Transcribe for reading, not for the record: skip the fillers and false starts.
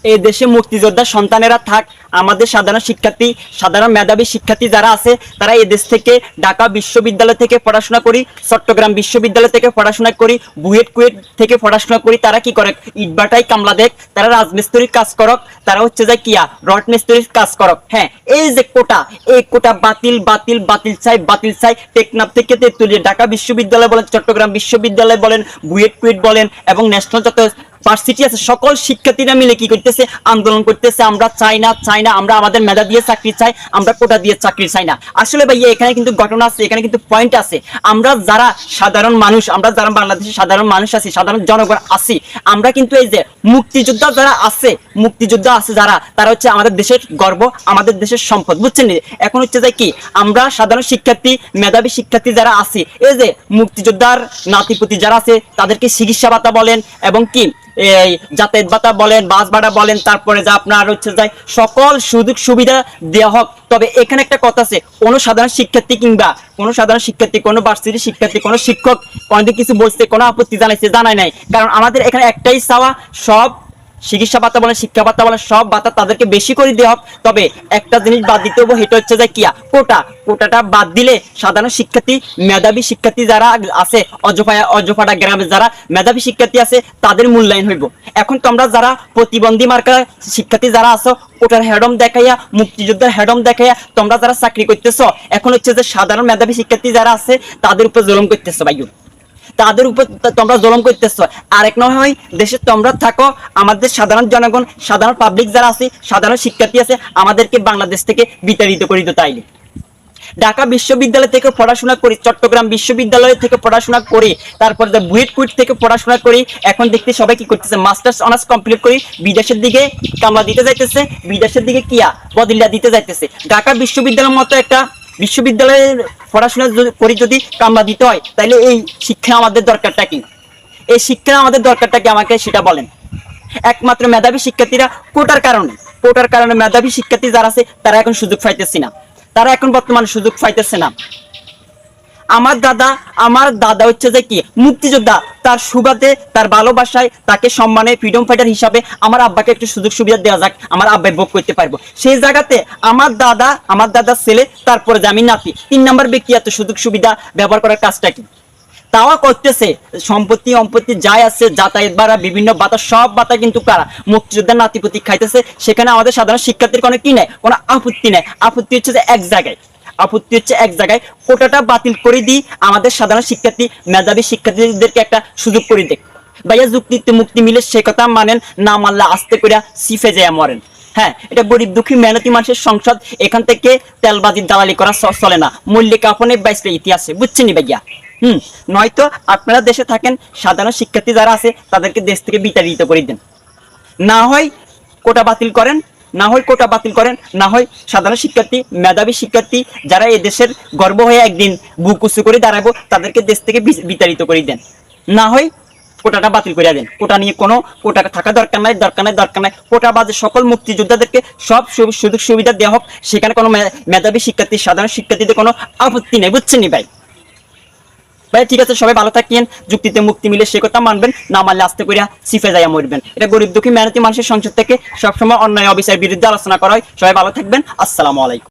এই দেশে মুক্তিযোদ্ধা সন্তানেরা থাক, আমাদের সাধারণ শিক্ষার্থী, সাধারণ মেধাবী শিক্ষার্থী যারা আছে তারা এই দেশ থেকে ঢাকা বিশ্ববিদ্যালয় থেকে পড়াশোনা করি, চট্টগ্রাম বিশ্ববিদ্যালয় থেকে পড়াশোনা করি, বুয়েট কুয়েট থেকে পড়াশোনা করি, তারা কি করে ইটবাটাই কামলা দেখ, তারা রাজমিস্ত্রির কাজ করক, তারা হচ্ছে যে কিয়া রড মিস্ত্রির কাজ করক। হ্যাঁ, এই যে কোটা, এই কোটা বাতিল বাতিল বাতিল চাই, বাতিল চাই। টেকনাফ থেকে তেতুলিয়া, ঢাকা বিশ্ববিদ্যালয় বলেন, চট্টগ্রাম বিশ্ববিদ্যালয় বলেন, বুয়েট কুয়েট বলেন এবং ন্যাশনাল যত ভার্সিটি আছে সকল শিক্ষার্থীরা মিলে কি করতেছে, আন্দোলন করতেছে। আমরা চাই না, চাই না, আমরা আমাদের মেধা দিয়ে চাকরি চাই, আমরা কোটা দিয়ে চাকরি চাই না। আসলে ভাইয়া এখানে কিন্তু ঘটনা আছে, এখানে কিন্তু পয়েন্ট আছে। আমরা যারা সাধারণ মানুষ, আমরা যারা বাংলাদেশের সাধারণ মানুষ আছি, সাধারণ জনগণ আছি, আমরা কিন্তু এই যে মুক্তিযোদ্ধা যারা আছে, মুক্তিযোদ্ধা আছে যারা, তারা হচ্ছে আমাদের দেশের গর্ব, আমাদের দেশের সম্পদ, বুঝছেন? এখন হচ্ছে যে কি আমরা সাধারণ শিক্ষার্থী, মেধাবী শিক্ষার্থী যারা আছি, এই যে মুক্তিযোদ্ধার নাতিপুতি যারা আছে তাদেরকে চিকিৎসা ভাতা বলেন এবং কি এই যাতায়াত ভাতা বলেন, বাস ভাড়া বলেন, তারপরে যা আপনার হচ্ছে যায় সকল সুযোগ সুবিধা দেওয়া হোক। তবে এখানে একটা কথা আছে, কোনো সাধারণ শিক্ষার্থী কিংবা কোনো সাধারণ শিক্ষার্থী, কোনো ভার্সিটির শিক্ষার্থী, কোনো শিক্ষক কোনোদিন কিছু বলছে, কোনো আপত্তি জানাইছে, জানায় নাই। কারণ আমাদের এখানে একটাই চাওয়া, সব চিকিৎসা ভাতা বলেন, শিক্ষা ভাতা বলেন, সব ভাতা তাদেরকে বেশি করে দেওয়া হোক। তবে একটা জিনিস বাদ দিতে হবে, সেটা হচ্ছে যে কিয়া কোটা, কোটাটা বাদ দিলে সাধারণ শিক্ষার্থী, মেধাবী শিক্ষার্থী যারা আছে, অজপাড়া গ্রামে যারা মেধাবী শিক্ষার্থী আছে তাদের মূল্যায়ন হইব। এখন তোমরা যারা প্রতিবন্ধী মার্কা শিক্ষার্থী যারা আছো, কোটার হেডম দেখাইয়া, মুক্তিযোদ্ধার হেডম দেখাইয়া তোমরা যারা চাকরি করতেছো, এখন হচ্ছে যে সাধারণ মেধাবী শিক্ষার্থী যারা আছে তাদের উপর জুলুম করতেছো ভাইও, তাদের উপর তোমরা জুলুম করতেছো। আরেক নয় দেশে তোমরা থাকো, আমাদের সাধারণ জনগণ, সাধারণ পাবলিক যারা আছে, সাধারণ শিক্ষার্থী আছে, আমাদেরকে বাংলাদেশ থেকে বিতাড়িত করে দিতে তাইলে ঢাকা বিশ্ববিদ্যালয় থেকে পড়াশোনা করি, চট্টগ্রাম বিশ্ববিদ্যালয় থেকে পড়াশোনা করি, তারপর বুয়েট কুয়েট থেকে পড়াশোনা করি, এখন দেখতে সবাই কি করতেছে, মাস্টার্স অনার্স কমপ্লিট করি, বিদেশের দিকে কামলা দিতে যাইতেছে, বিদেশের দিকে কিয়া বদলিয়া দিতে যাইতেছে। ঢাকা বিশ্ববিদ্যালয়ের মতো একটা বিশ্ববিদ্যালয়ের পড়াশোনা করি যদি কামলা দিতে হয়, তাহলে এই শিক্ষা আমাদের দরকারটা কি? এই শিক্ষা আমাদের দরকারটা কি আমাকে সেটা বলেন। একমাত্র মেধাবী শিক্ষার্থীরা কোটার কারণে মেধাবী শিক্ষার্থী যারা আছে তারা এখন সুযোগ পাইতেছে না, তারা এখন বর্তমানে সুযোগ পাইতেছে না। আমার দাদা হচ্ছে যে কি মুক্তিযোদ্ধা, তার সুবাদে, তার ভালোবাসায়, তাকে সম্মানে ফ্রিডম ফাইটার হিসাবে আমার আব্বাকে একটু সুযোগ সুবিধা দেওয়া যাক, আমার আব্বাই ভোগ করতে পারবো। সেই জায়গাতে আমার দাদার ছেলে, তারপরে যে আমি নাতি, 3 নম্বর ব্যক্তি এত সুযোগ সুবিধা ব্যবহার করার কাজটা কি? তাও করতেছে। সম্পত্তি যাই আছে, যাতায়াত ভাড়া, বিভিন্ন ভাতা, সব ভাতা কিন্তু কারা? মুক্তিযোদ্ধার নাতিপুতি খাইতেছে। সেখানে আমাদের সাধারণ শিক্ষার্থীর কোনো কি নাই, কোনো আপত্তি নাই। আপত্তি হচ্ছে যে এক জায়গায় কোটাটা বাতিল করে দিই, আমাদের সাধারণ শিক্ষার্থী, মেধাবী শিক্ষার্থীদেরকে একটা সুযোগ করে দেখ। ভাইয়া যুক্তিতে মুক্তি মিলে সে কথা মানেন, না মানলে আস্তে করে সিফে যায় মরেন। হ্যাঁ, এটা গরিব দুঃখী মেহনতি মানুষের সংসদ, এখান থেকে তেলবাজির দালালি করা চলে না। মল্লিকা আপনে বাইসটা ইতিহাসে, বুঝছেন ভাইয়া? নয়তো আপনারা দেশে থাকেন, সাধারণ শিক্ষার্থী যারা আছে তাদেরকে দেশ থেকে বিতাড়িত করে দেন। না হয় কোটা বাতিল করেন, না হয় সাধারণ শিক্ষার্থী, মেধাবী শিক্ষার্থী যারা এই দেশের গর্ব হয়ে একদিন বুক উঁচু করে দাঁড়াবো, তাদেরকে দেশ থেকে বিতাড়িত করে দেন। না হয় কোটাটা বাতিল করে দেন। কোটা নিয়ে কোনো কোটা থাকা দরকার নাই। কোটা বাদে সকল মুক্তিযোদ্ধাদেরকে সব সুযোগ সুবিধা দেওয়া হোক, সেখানে কোনো মেধাবী শিক্ষার্থী, সাধারণ শিক্ষার্থীদের কোনো আপত্তি নেই, বুঝছেন ভাই? ঠিক আছে, সবাই ভালো থাকেন, যুক্তিতে মুক্তি মিলে সে কথা মানবেন, না মানলে আস্তে করে সিফে যাইয়া মরবেন। এটা গরিব দুঃখী মেহনতি মানুষের সংসদ থেকে সবসময় অন্যায় অবিচারের বিরুদ্ধে আলোচনা করা হয়। সবাই ভালো থাকবেন, আসসালামু আলাইকুম।